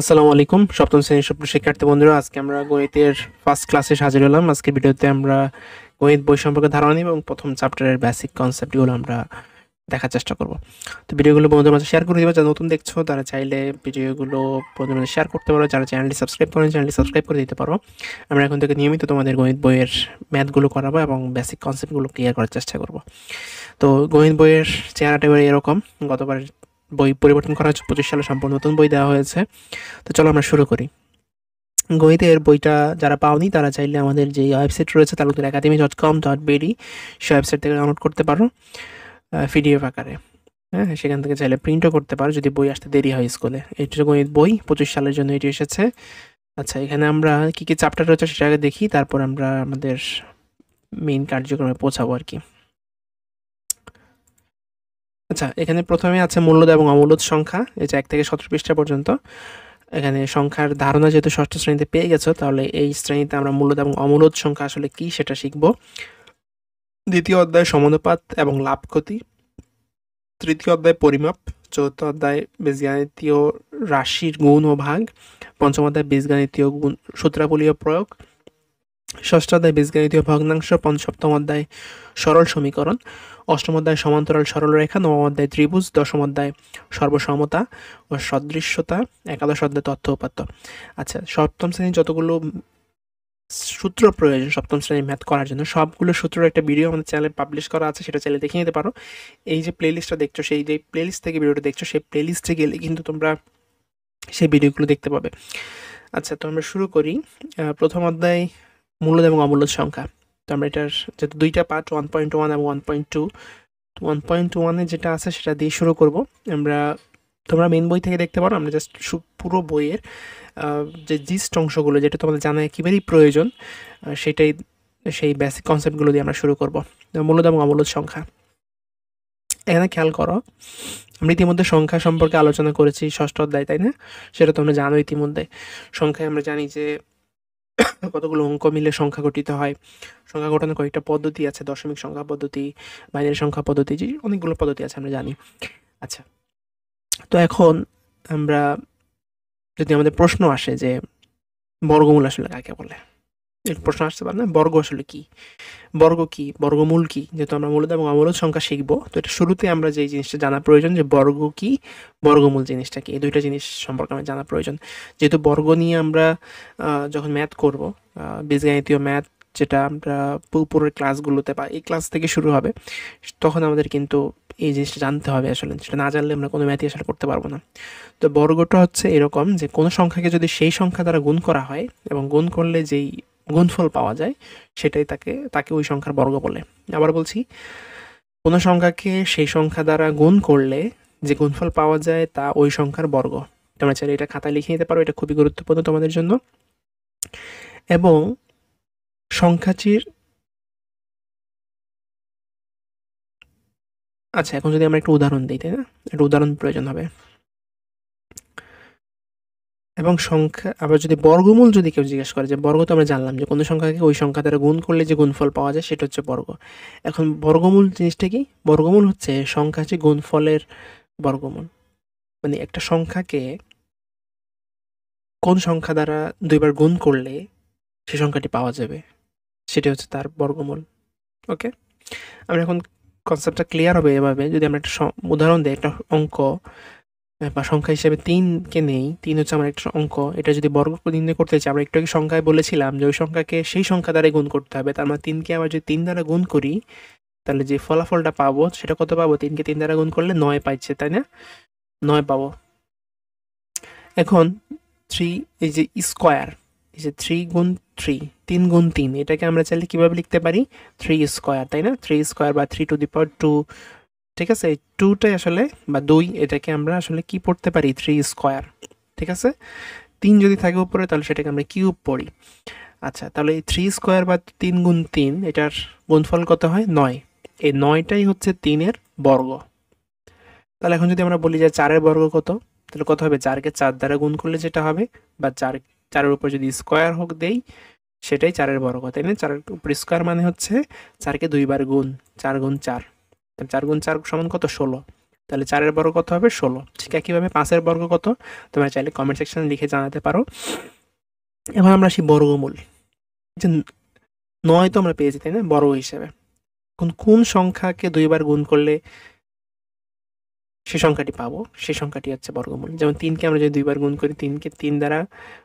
আসসালামু আলাইকুম সপ্তম শ্রেণীর সুপ্রিয় শিক্ষার্থী বন্ধুরা, আজকে আমরা গণিতের ফার্স্ট ক্লাসে হাজির হলাম। আজকের ভিডিওতে আমরা গণিত বই সম্পর্কে ধারণা নিব এবং প্রথম চ্যাপ্টারের বেসিক কনসেপ্টগুলো আমরা দেখার চেষ্টা করব। তো ভিডিওগুলো বন্ধুদের মাঝে শেয়ার করে দিবা। যারা নতুন দেখছো তারা চাইলে ভিডিওগুলো বন্ধুদের মাঝে শেয়ার করতে পারো। যারা চ্যানেলটি সাবস্ক্রাইব করেন চ্যানেলটি সাবস্ক্রাইব করে দিতে পারো। আমরা এখন থেকে নিয়মিত তোমাদের গণিত বইয়ের ম্যাথগুলো করাবো এবং বেসিক কনসেপ্টগুলো ক্লিয়ার করার চেষ্টা করব। তো গণিত বইয়ের চেহারাটা এবার এরকম। গতবার বই পরিবর্তন করা হয়েছে, 25 সালে সম্পূর্ণ নতুন বই দেওয়া হয়েছে। তো চলো আমরা শুরু করি। গণিতের বইটা যারা পাওনি তারা চাইলে আমাদের যে ওয়েবসাইট রয়েছে talukderacademy.com.bd সেই ওয়েবসাইট থেকে ডাউনলোড করতে পারো পিডিএফ আকারে। হ্যাঁ, সেখান থেকে চাইলে প্রিন্টও করতে পারো যদি বই আসতে দেরি হয় স্কুলে। এটি গণিত বই 25 সালের জন্য এটি এসেছে। আচ্ছা, এখানে আমরা কি কি চ্যাপ্টার রয়েছে সেটা আগে দেখি, তারপর আমরা আমাদের মেইন কার্যক্রমে পৌঁছাবো আর কি। আচ্ছা, এখানে প্রথমে আছে মূল্যদ এবং অমূল্যদ সংখ্যা, এটা 1 থেকে 17 পৃষ্ঠা পর্যন্ত। এখানে সংখ্যার ধারণা যেহেতু ষষ্ঠ শ্রেণীতে পেয়ে গেছো, তাহলে এই শ্রেণীতে আমরা মূল্যদ এবং অমূল্যদ সংখ্যা আসলে কি সেটা শিখব। দ্বিতীয় অধ্যায় সমানুপাত এবং লাভ ক্ষতি, তৃতীয় অধ্যায় পরিমাপ, চতুর্থ অধ্যায় বীজগাণিতীয় রাশির গুণ ও ভাগ, পঞ্চম অধ্যায় বীজগাণিতীয় গুণ সূত্রাবলীয় প্রয়োগ, ষষ্ঠ অধ্যায় বীজগাণিতীয় ভগ্নাংশ, সপ্তম অধ্যায় সরল সমীকরণ, অষ্টম অধ্যায় সমান্তরাল সরলরেখা, নবম অধ্যায় ত্রিভুজ, দশম অধ্যায় সর্বসমতা ও সদৃশ্যতা, একাদশ অধ্যায় তথ্য উপাত্ত। আচ্ছা, সপ্তম শ্রেণীর যতগুলো সূত্র প্রয়োজন সপ্তম শ্রেণীর ম্যাথ করার জন্য, সবগুলো সূত্রের একটা ভিডিও আমাদের চ্যানেলে পাবলিশ করা আছে, সেটা চাইলে দেখে নিতে পারো। এই যে প্লেলিস্টটা দেখছো, সেই যে প্লেলিস্ট থেকে ভিডিওটা দেখছো, সেই প্লেলিস্টে গেলে কিন্তু তোমরা সেই ভিডিওগুলো দেখতে পাবে। আচ্ছা, তো আমরা শুরু করি। প্রথম অধ্যায় মূল্যদ এবং অমূল্যদ সংখ্যা। তো আমরা এটার যেহেতু দুইটা পার্ট 1.1 এবং 1.2, 1.1-এ যেটা আছে সেটা দিয়ে শুরু করব আমরা। তোমরা মেন বই থেকে দেখতে পারো, আমরা জাস্ট পুরো বইয়ের যে জিস্ট অংশগুলো যেটা তোমাদের জানা একেবারেই প্রয়োজন, সেটাই সেই বেসিক কনসেপ্টগুলো দিয়ে আমরা শুরু করব। মূল্যদ এবং অমূল্যদ সংখ্যা। এখানে খেয়াল করো, আমরা ইতিমধ্যে সংখ্যা সম্পর্কে আলোচনা করেছি ষষ্ঠ অধ্যায়, তাই না? সেটা তোমরা জানো ইতিমধ্যে। সংখ্যায় আমরা জানি যে কতগুলো অঙ্ক মিলে সংখ্যা গঠিত হয়। সংখ্যা গঠনের কয়েকটা পদ্ধতি আছে, দশমিক সংখ্যা পদ্ধতি, বাইনারি সংখ্যা পদ্ধতি, যে অনেকগুলো পদ্ধতি আছে আমরা জানি। আচ্ছা, তো এখন আমরা যদি আমাদের প্রশ্ন আসে যে বর্গমূল আসলে কাকে বলে, এই প্রশ্ন আসতে পারে না, বর্গ আসলে কি, বর্গ কি, বর্গমূল কি? যেহেতু আমরা মূলদ এবং অমূলদ সংখ্যা শিখবো, তো এটা শুরুতে আমরা যে জিনিসটা জানা প্রয়োজন যে বর্গ কি, বর্গমূল জিনিসটা কি, এই দুইটা জিনিস সম্পর্কে আমার জানা প্রয়োজন। যেহেতু বর্গ নিয়ে আমরা যখন ম্যাথ করব, বীজগাণিতীয় ম্যাথ যেটা আমরা উপরের ক্লাসগুলোতে বা এই ক্লাস থেকে শুরু হবে, তখন আমাদের কিন্তু এই জিনিসটা জানতে হবে। আসলে সেটা না জানলে আমরা কোনো ম্যাথই আসলে করতে পারবো না। তো বর্গটা হচ্ছে এরকম যে কোনো সংখ্যাকে যদি সেই সংখ্যা দ্বারা গুণ করা হয় এবং গুণ করলে যেই গুণফল পাওয়া যায়, সেটাই তাকে তাকে ওই সংখ্যার বর্গ বলে। আবার বলছি, কোনো সংখ্যাকে সেই সংখ্যা দ্বারা গুণ করলে যে গুণফল পাওয়া যায় তা ওই সংখ্যার বর্গ। তোমরা চাইলে এটা খাতায় লিখে নিতে পারো, এটা খুবই গুরুত্বপূর্ণ তোমাদের জন্য। এবং সংখ্যাটির, আচ্ছা এখন যদি আমরা একটা উদাহরণ দিই, তাই না? একটা উদাহরণ প্রয়োজন হবে। এবং সংখ্যা, আবার যদি বর্গমূল যদি কেউ জিজ্ঞেস করে, যে বর্গ তো আমরা জানলাম যে কোনো সংখ্যাকে ওই সংখ্যা দ্বারা গুণ করলে যে গুণফল পাওয়া যায় সেটা হচ্ছে বর্গ। এখন বর্গমূল জিনিসটা কি? বর্গমূল হচ্ছে সংখ্যাটি গুণফলের বর্গমূল। মানে একটা সংখ্যাকে কোন সংখ্যা দ্বারা দুইবার গুণ করলে সে সংখ্যাটি পাওয়া যাবে, সেটা হচ্ছে তার বর্গমূল। ওকে, আমরা এখন কনসেপ্টটা ক্লিয়ার হবে এভাবে। যদি আমরা একটা উদাহরণ দিই, একটা অঙ্ক বা সংখ্যা হিসেবে 3-কে নেই। 3 হচ্ছে আমার একটা অঙ্ক। এটা যদি বর্গ নির্ণয় করতে চাই, আমরা একটু আগে সংখ্যায় বলেছিলাম যে ওই সংখ্যাকে সেই সংখ্যা দ্বারাই গুণ করতে হবে। তার মানে 3-কে আবার যদি 3 দ্বারা গুণ করি, তাহলে যে ফলাফলটা পাবো সেটা কত পাবো? 3-কে 3 দ্বারা গুণ করলে 9 পাইছে, তাই না? 9 পাবো। এখন 3, এই যে স্কোয়ার, এই যে 3 গুণ 3, 3 গুণ 3, এটাকে আমরা চাইলে কিভাবে লিখতে পারি? 3 স্কোয়ার, তাই না? 3 স্কোয়ার বা 3 টু দি পাওয়ার 2। ঠিক আছে, এই 2টাই আসলে, বা 2, এটাকে আমরা আসলে কি পড়তে পারি? 3 স্কোয়ার। ঠিক আছে, 3 যদি থাকে উপরে তাহলে সেটাকে আমরা কিউব পড়ি। আচ্ছা, তাহলে এই 3 স্কোয়ার বা 3 গুণ 3, এটার গুণফল কত হয়? 9। এই 9টাই হচ্ছে 3-এর বর্গ। তাহলে এখন যদি আমরা বলি যে 4-এর বর্গ কত, তাহলে কত হবে? 4-কে 4 দ্বারা গুণ করলে যেটা হবে, বা 4-এর উপর যদি স্কোয়ার হোক দেই, সেটাই 4-এর বর্গ, তাই না? 4-এর উপর স্কোয়ার মানে হচ্ছে 4-কে 2 বার গুণ, 4 গুণ 4, 4 গুণ 4 সমান কত? 16। তাহলে 4-এর বর্গ কত হবে? 16। ঠিক একইভাবে 5-এর বর্গ কত? তোমরা চাইলে কমেন্ট সেকশনে লিখে জানাতে পারো। এখন আমরা আসি বর্গমূল। যে 9 তো আমরা পেয়েছি, তাই না? বর্গ হিসেবে। এখন কোন সংখ্যাকে 2 বার গুণ করলে সে সংখ্যাটি পাবো, সে সংখ্যাটি হচ্ছে বর্গমূল। যেমন 3কে আমরা যদি 2 বার গুণ করি, 3কে 3 দ্বারা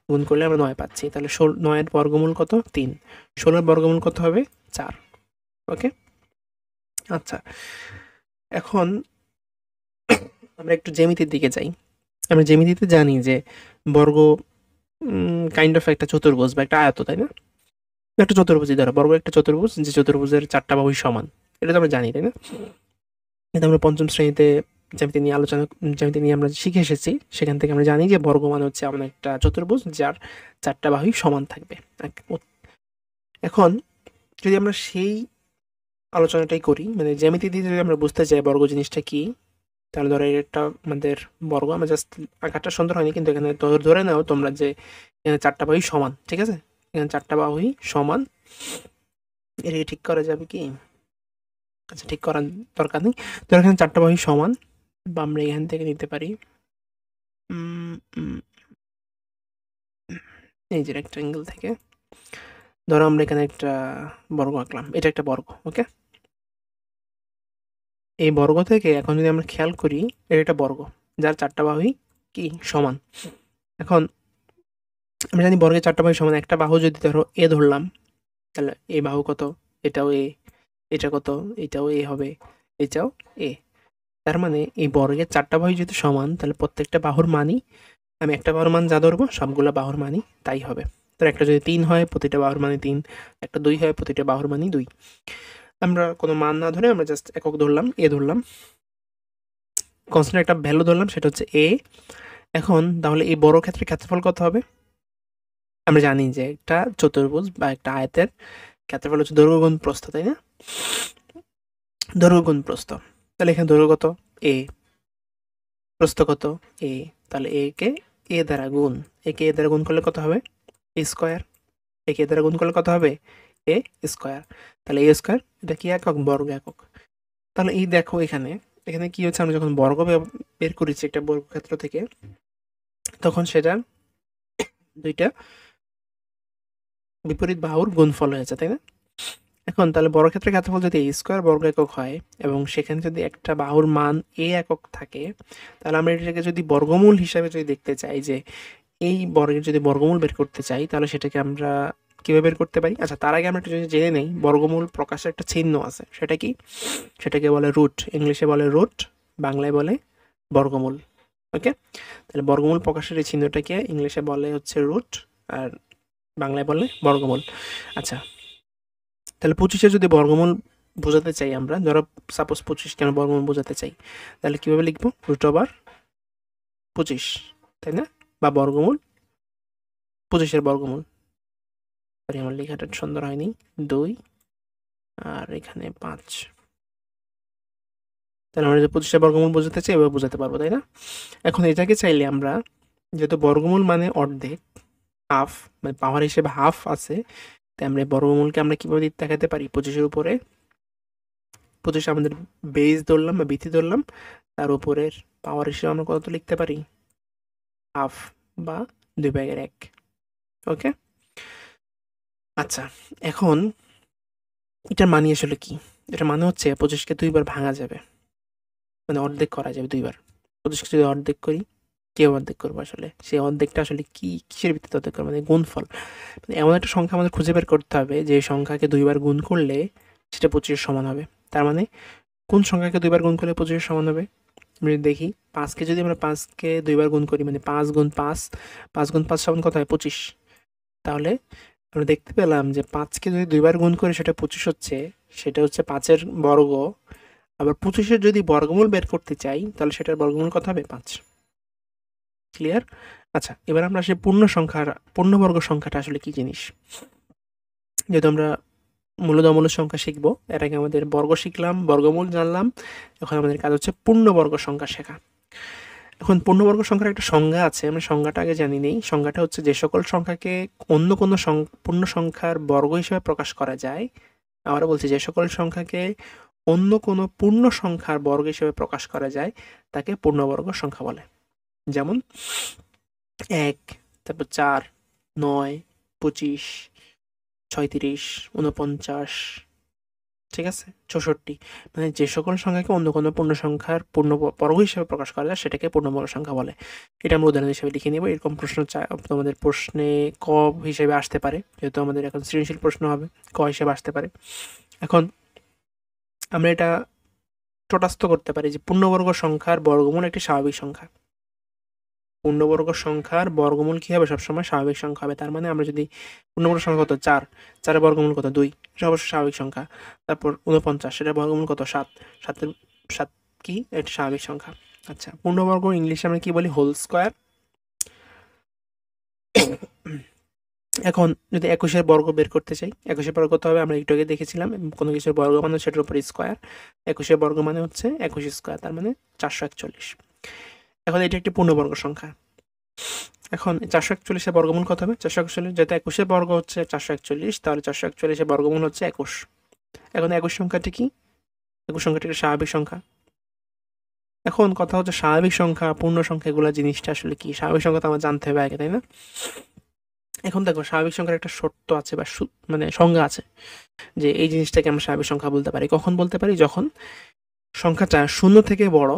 গুণ করলে আমরা 9 পাচ্ছি। তাহলে 9-এর বর্গমূল কত? 3। 16-এর বর্গমূল কত হবে? 4। ওকে? আচ্ছা, এখন আমরা একটু জ্যামিতির দিকে যাই। আমরা জ্যামিতিতে জানি যে বর্গ কাইন্ড অফ একটা চতুর্ভুজ বা একটা আয়ত, তাই না? একটা চতুর্ভুজই ধরো, বর্গ একটা চতুর্ভুজ, যে চতুর্ভুজের 4টা বাহুই সমান। এটা তো আমরা জানি, তাই না? এটা আমরা 5ম শ্রেণীতে জ্যামিতি নিয়ে আমরা শিখে এসেছি। সেখান থেকে আমরা জানি যে বর্গ মানে হচ্ছে এমন একটা চতুর্ভুজ যার 4টা বাহুই সমান থাকবে। এখন যদি আমরা সেই আলোচনাটাই করি, মানে জ্যামিতি দিয়ে যদি আমরা বুঝতে চাই বর্গ জিনিসটা কি, তাহলে ধরো এটা আমাদের বর্গ। আমরা জাস্ট আঁকাটা সুন্দর হয়নি, কিন্তু এখানে ধরে নাও তোমরা যে এখানে 4টা বাহুই সমান, ঠিক আছে? এখানে 4টা বাহুই সমান। এটাকে ঠিক করা যাবে কি? আচ্ছা, ঠিক করার দরকার নেই। তো এখানে 4টা বাহুই সমান, বা আমরা এখান থেকে নিতে পারি এই যে রেক্ট্যাঙ্গেল থেকে। ধরো আমরা এখানে একটা বর্গ আঁকলাম, এটা একটা বর্গ। ওকে, এই বর্গ থেকে এখন যদি আমরা খেয়াল করি, এটা একটা বর্গ যার 4টা বাহুই কি সমান। এখন আমরা জানি বর্গের 4টা বাহু সমান। একটা বাহু যদি ধরো এ ধরলাম, তাহলে এই বাহু কত? এটাও এ। এটা কত? এটাও এ হবে, এটাও এ। তার মানে এই বর্গের 4টা বাহু যদি সমান, তাহলে প্রত্যেকটা বাহুর মানই, আমি একটা বাহুর মান যা ধরবো সবগুলো বাহুর মানই তাই হবে। তো একটা যদি 3 হয়, প্রতিটা বাহুর মানই 3। একটা 2 হয়, প্রতিটা বাহুর মানই 2। আমরা কোনো মান না ধরে আমরা জাস্ট একক ধরলাম, এ ধরলাম, কনস্ট্যান্ট একটা ভ্যালু ধরলাম, সেটা হচ্ছে এ। এখন তাহলে এই বড় ক্ষেত্রে ক্ষেত্রফল কত হবে? আমরা জানি যে একটা চতুর্ভুজ বা একটা আয়তের ক্ষেত্রফল হচ্ছে দৈর্ঘ্য গুণ প্রস্থ, তাই না? দৈর্ঘ্য গুণ প্রস্থ। তাহলে এখানে দৈর্ঘ্য কত? এ। প্রস্থ কত? এ। তাহলে এ কে এ দ্বারা গুণ, একে এ দ্বারা গুণ করলে কত হবে? এ স্কোয়ার। একে এ দ্বারা গুণ করলে কত হবে? এ স্কোয়ার। তাহলে এ স্কোয়ার, এটা কি একক? বর্গ একক। তাহলে এই দেখো এখানে এখানে কি হচ্ছে, আমরা যখন বর্গ বের করেছি একটা বর্গক্ষেত্র থেকে, তখন সেটা দুইটা বিপরীত বাহুর গুণফল হয়েছে, তাই না? এখন তাহলে বর্গক্ষেত্রের ক্ষেত্রফল যদি এ স্কোয়ার বর্গ একক হয় এবং সেখানে যদি একটা বাহুর মান এ একক থাকে, তাহলে আমরা এটাকে যদি বর্গমূল হিসাবে যদি দেখতে চাই, যে এই বর্গের যদি বর্গমূল বের করতে চাই, তাহলে সেটাকে আমরা কিভাবে বের করতে পারি? আচ্ছা, তার আগে আমরা একটু যদি জেনে নেই, বর্গমূল প্রকাশের একটা চিহ্ন আছে, সেটা কি? সেটাকে বলে রুট। ইংলিশে বলে রুট, বাংলায় বলে বর্গমূল। ওকে, তাহলে বর্গমূল প্রকাশের এই চিহ্নটাকে ইংলিশে বলে হচ্ছে রুট, আর বাংলায় বলে বর্গমূল। আচ্ছা, তাহলে 25-এর যদি বর্গমূল বোঝাতে চাই আমরা, ধরো সাপোজ 25কে আমরা বর্গমূল বোঝাতে চাই, তাহলে কিভাবে লিখবো? রুট ওভার 25, তাই না? বা বর্গমূল 25-এর বর্গমূল। সরি, আমার লেখাটা সুন্দর হয়নি। 2 আর এখানে 5। তাহলে আমরা যদি 25-এর বর্গমূল বোঝাতে চাই, এভাবে বোঝাতে পারবো, তাই না? এখন এটাকে চাইলে আমরা, যেহেতু বর্গমূল মানে অর্ধেক, হাফ, মানে পাওয়ার হিসেবে হাফ আছে, তাই আমরা বর্গমূলকে আমরা কিভাবে দেখাতে পারি? 25-এর উপরে 25 আমাদের বেস ধরলাম বা ভিত্তি ধরলাম, তার উপরের পাওয়ার হিসেবে আমরা কত লিখতে পারি? হাফ বা 2/1। ওকে, আচ্ছা, এখন এটার মানে আসলে কি? এটার মানে হচ্ছে 25কে 2 বার ভাঙা যাবে, মানে অর্ধেক করা যাবে 2 বার। 25কে যদি অর্ধেক করি, কেউ অর্ধেক করবো আসলে, সেই অর্ধেকটা আসলে কি, কিসের ভিত্তিতে অর্ধেক করবো? মানে গুণফল। মানে এমন একটা সংখ্যা আমাদের খুঁজে বের করতে হবে যে সংখ্যাকে 2 বার গুণ করলে সেটা 25-এর সমান হবে। তার মানে কোন সংখ্যাকে 2 বার গুণ করলে 25-এর সমান হবে? আমরা যদি দেখি, 5কে যদি আমরা 5কে 2 বার গুণ করি, মানে 5 গুণ 5, 5 গুণ 5 সমান কত হয়? 25। তাহলে আমরা দেখতে পেলাম যে 5কে যদি 2 বার গুণ করি সেটা 25 হচ্ছে, সেটা হচ্ছে 5-এর বর্গ। আবার 25-এর যদি বর্গমূল বের করতে চাই, তাহলে সেটার বর্গমূল কত হবে? 5। ক্লিয়ার? আচ্ছা, এবার আমরা আসি পূর্ণবর্গ সংখ্যাটা আসলে কি জিনিস। যেহেতু আমরা মূলদ অমূলদ সংখ্যা শিখবো, এর আগে আমাদের বর্গ শিখলাম, বর্গমূল জানলাম, এখন আমাদের কাজ হচ্ছে পূর্ণবর্গ সংখ্যা শেখা। এখন পূর্ণবর্গ সংখ্যার একটা সংজ্ঞা আছে, আমরা সংজ্ঞাটা আগে জানি নেই। সংজ্ঞাটা হচ্ছে, যে সকল সংখ্যাকে অন্য কোনো পূর্ণ সংখ্যার বর্গ হিসেবে প্রকাশ করা যায়। আবারও বলছি, যে সকল সংখ্যাকে অন্য কোনো পূর্ণ সংখ্যার বর্গ হিসেবে প্রকাশ করা যায় তাকে পূর্ণবর্গ সংখ্যা বলে। যেমন 1, তারপর 4, 9, 25, 36, 49, ঠিক আছে, 64, মানে যে সকল সংখ্যাকে অন্য কোনো পূর্ণ সংখ্যার পূর্ণবর্গ হিসেবে প্রকাশ করা যায় সেটাকে পূর্ণবর্গ সংখ্যা বলে। এটা আমরা উদাহরণ হিসেবে লিখে নেব। এরকম প্রশ্ন তোমাদের প্রশ্নে ক হিসেবে আসতে পারে, যেহেতু আমাদের এখন সৃজনশীল প্রশ্ন হবে, ক হিসেবে আসতে পারে। এখন আমরা এটা তটস্থ করতে পারি যে পূর্ণবর্গ সংখ্যার বর্গমূল একটি স্বাভাবিক সংখ্যা। পূর্ণবর্গ সংখ্যার বর্গমূল কি হবে? সবসময় স্বাভাবিক সংখ্যা হবে। তার মানে আমরা যদি পূর্ণবর্গ সংখ্যা কত 4, 4 বর্গমূল কত 2, এটা অবশ্যই স্বাভাবিক সংখ্যা। তারপর 49, সেটা বর্গমূল কত 7, 7 কি একটা স্বাভাবিক সংখ্যা। আচ্ছা, পূর্ণবর্গ ইংলিশে আমরা কি বলি? Whole square. এখন যদি 21-এর বর্গ বের করতে চাই, 21-এর বর্গ কত হবে? আমরা একটু আগে দেখেছিলাম, কোনো কিছুর বর্গ মানে সেটার উপর স্কোয়ার। 21-এর বর্গ মানে হচ্ছে 21 স্কোয়ার, তার মানে 441। এখন এটি একটি পূর্ণবর্গ সংখ্যা। এখন 441-এর বর্গমূল কত হবে? 441, যেহেতু 21-এর বর্গ হচ্ছে 441, তাহলে 441-এর বর্গমূল হচ্ছে 21। এখন 21 সংখ্যাটি কি? 21 সংখ্যাটি একটা স্বাভাবিক সংখ্যা। এখন কথা হচ্ছে স্বাভাবিক সংখ্যা, পূর্ণ সংখ্যা, এগুলো জিনিসটা আসলে কি? স্বাভাবিক সংখ্যা তো আমার জানতে হবে আগে, তাই না? এখন দেখো, স্বাভাবিক সংখ্যার একটা শর্ত আছে বা মানে সংজ্ঞা আছে, যে এই জিনিসটাকে আমরা স্বাভাবিক সংখ্যা বলতে পারি। কখন বলতে পারি? যখন সংখ্যাটা 0 থেকে বড়,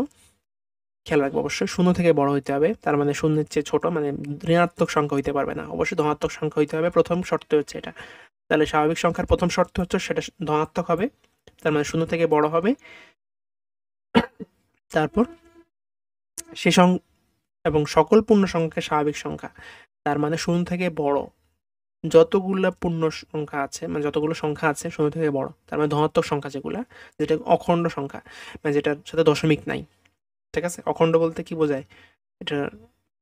খেয়াল রাখবো অবশ্যই 0 থেকে বড় হইতে হবে, তার মানে 0-এর চেয়ে ছোট, মানে ঋণাত্মক সংখ্যা হইতে পারবে না, অবশ্যই ধনাত্মক সংখ্যা হইতে হবে। প্রথম শর্ত হচ্ছে এটা। তাহলে স্বাভাবিক সংখ্যার প্রথম শর্ত হচ্ছে সেটা ধনাত্মক হবে, তার মানে 0 থেকে বড় হবে। তারপর সে এবং সকল পূর্ণ সংখ্যা স্বাভাবিক সংখ্যা, তার মানে 0 থেকে বড় যতগুলো পূর্ণ সংখ্যা আছে, মানে যতগুলো সংখ্যা আছে 0 থেকে বড়, তার মানে ধনাত্মক সংখ্যা যেগুলা, যেটা অখণ্ড সংখ্যা, মানে যেটার সাথে দশমিক নাই, ঠিক আছে? অখণ্ড বলতে কি বোঝায়? এটা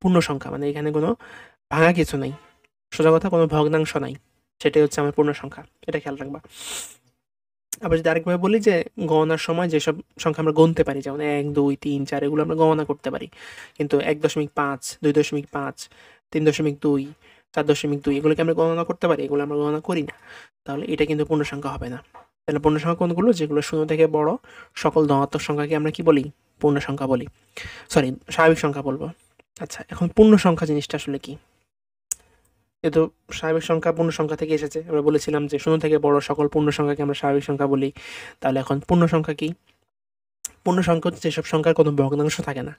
পূর্ণ সংখ্যা, মানে এখানে কোনো ভাঙা কিছু নাই, সোজা কথা কোনো ভগ্নাংশ নাই, সেটাই হচ্ছে আমার পূর্ণ সংখ্যা। এটা খেয়াল রাখবা। আবার যদি আরেকভাবে বলি যে গণনার সময় যেসব সংখ্যা আমরা গুনতে পারি, যেমন 1, 2, 3, 4, এগুলো আমরা গণনা করতে পারি, কিন্তু 1.5, 2.5, 3.2, 4.2, এগুলোকে আমরা গণনা করতে পারি? এগুলো আমরা গণনা করি না। তাহলে এটা কিন্তু পূর্ণ সংখ্যা হবে না। তাহলে পূর্ণ সংখ্যা কোনগুলো? যেগুলো 0 থেকে বড়, সকল ধনাত্মক সংখ্যাকে আমরা কি বলি? পূর্ণ সংখ্যা বলি, সরি, স্বাভাবিক সংখ্যা বলবো। আচ্ছা, এখন পূর্ণ সংখ্যা জিনিসটা আসলে কি? যেহেতু স্বাভাবিক সংখ্যা পূর্ণ সংখ্যা থেকে এসেছে, আমরা বলেছিলাম যে 0 থেকে বড় সকল পূর্ণ সংখ্যাকে আমরা স্বাভাবিক সংখ্যা বলি। তাহলে এখন পূর্ণ সংখ্যা কি? পূর্ণ সংখ্যা হচ্ছে যেসব সংখ্যার কোনো ভগ্নাংশ থাকে না।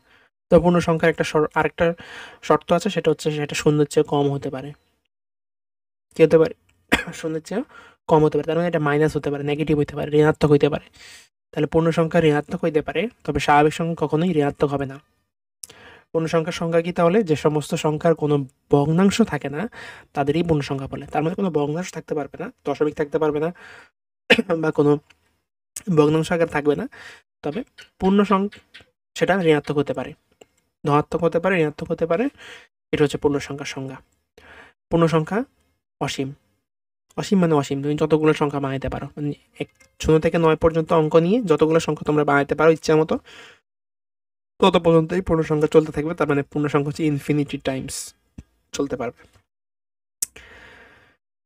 তো পূর্ণ সংখ্যার আরেকটা শর্ত আছে, সেটা হচ্ছে সেটা 0-এর চেয়ে কম হতে পারে। কি হতে পারে? 0-এর চেয়ে কম হতে পারে, তার মানে এটা মাইনাস হতে পারে, নেগেটিভ হতে পারে, ঋণাত্মক হইতে পারে। তাহলে পূর্ণ সংখ্যা ঋণাত্মক হইতে পারে, তবে স্বাভাবিক সংখ্যা কখনোই ঋণাত্মক হবে না। পূর্ণ সংখ্যার সংখ্যা কি তাহলে? যে সমস্ত সংখ্যার কোনো ভগ্নাংশ থাকে না তাদেরই পূর্ণ সংখ্যা বলে। তার মানে কোনো ভগ্নাংশ থাকতে পারবে না, দশমিক থাকতে পারবে না, বা কোনো ভগ্নাংশ আকার থাকবে না, তবে পূর্ণ সংখ্যা সেটা ঋণাত্মক হতে পারে, ধনাত্মক হতে পারে, ঋণাত্মক হতে পারে। এটা হচ্ছে পূর্ণ সংখ্যার সংজ্ঞা। পূর্ণ সংখ্যা অসীম। অসীম মানে অসীম, তুমি যতগুলো সংখ্যা বানাইতে পারো, মানে 0 থেকে 9 পর্যন্ত অঙ্ক নিয়ে যতগুলো সংখ্যা তোমরা বানাইতে পারো ইচ্ছা মতো, তত পর্যন্তই পূর্ণ সংখ্যা চলতে থাকবে। তার মানে পূর্ণ সংখ্যা হচ্ছে ইনফিনিটি টাইমস চলতে পারবে।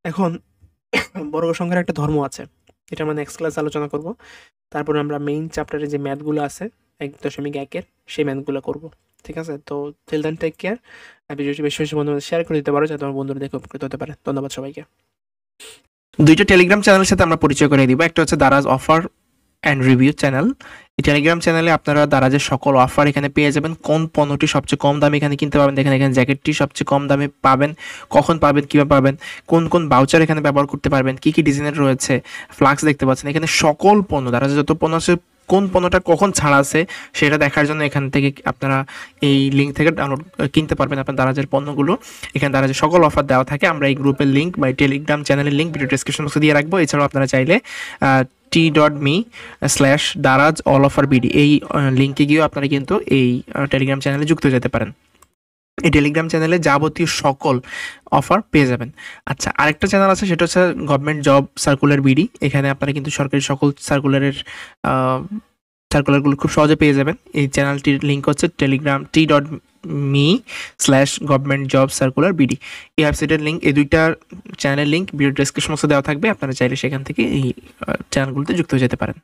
এখন বর্গ সংখ্যার একটা ধর্ম আছে, এটা আমরা নেক্সট ক্লাস আলোচনা করব। তারপর আমরা মেইন চ্যাপ্টারে যে ম্যাথগুলো আছে 1.1-এর, সেই ম্যাথগুলো করব, ঠিক আছে? তো টিল দেন টেক কেয়ার। আর ভিডিওটি বেশি বেশি বন্ধুদের শেয়ার করে দিতে পারো, যাতে তোমার বন্ধুরা দেখে উপকৃত হতে পারে। ধন্যবাদ সবাইকে। দুইটা টেলিগ্রাম চ্যানেলের সাথে আমরা পরিচয় করে দিব। একটা হচ্ছে Daraz offer and review channel. এই টেলিগ্রাম চ্যানেলে আপনারা দারাজের সকল অফার এখানে পেয়ে যাবেন। কোন পণ্যটি সবচেয়ে কম দামে এখানে কিনতে পাবেন, দেখেন এখানে জ্যাকেটটি সবচেয়ে কম দামে পাবেন, কখন পাবেন, কীভাবে পাবেন, কোন কোন বাউচার এখানে ব্যবহার করতে পারবেন, কী কী ডিজাইনের রয়েছে, ফ্লাক্স দেখতে পাচ্ছেন। এখানে সকল পণ্য, দারাজের যত পণ্য আছে, কোন পণ্যটা কখন ছাড়া আছে সেটা দেখার জন্য এখান থেকে আপনারা এই লিঙ্ক থেকে ডাউনলোড কিনতে পারবেন আপনার দারাজের পণ্যগুলো। এখানে দারাজের সকল অফার দেওয়া থাকে। আমরা এই গ্রুপের লিঙ্ক বা টেলিগ্রাম চ্যানেলের লিঙ্ক ভিডিও ডেসক্রিপশন বক্সে দিয়ে রাখবো। এছাড়াও আপনারা চাইলে t.me/দারাজ অল অফার বিডি এই লিঙ্কে গিয়েও আপনারা কিন্তু এই টেলিগ্রাম চ্যানেলে যুক্ত যেতে পারেন। এই টেলিগ্রাম চ্যানেলে যাবতীয় সকল অফার পেয়ে যাবেন। আচ্ছা, আরেকটা চ্যানেল আছে, সেটা হচ্ছে গভর্নমেন্ট জব সার্কুলার বিডি। এখানে আপনারা কিন্তু সরকারি সকল সার্কুলারগুলো খুব সহজে পেয়ে যাবেন। এই চ্যানেলটির লিঙ্ক হচ্ছে টেলিগ্রাম t.me/গভর্নমেন্ট জব সার্কুলার বিডি। এই ওয়েবসাইটের লিঙ্ক, এই দুইটা চ্যানেলের লিঙ্ক ভিডিও ডেসক্রিপশন বক্সে দেওয়া থাকবে। আপনারা চাইলে সেখান থেকে এই চ্যানেলগুলোতে যুক্ত হয়ে যেতে পারেন।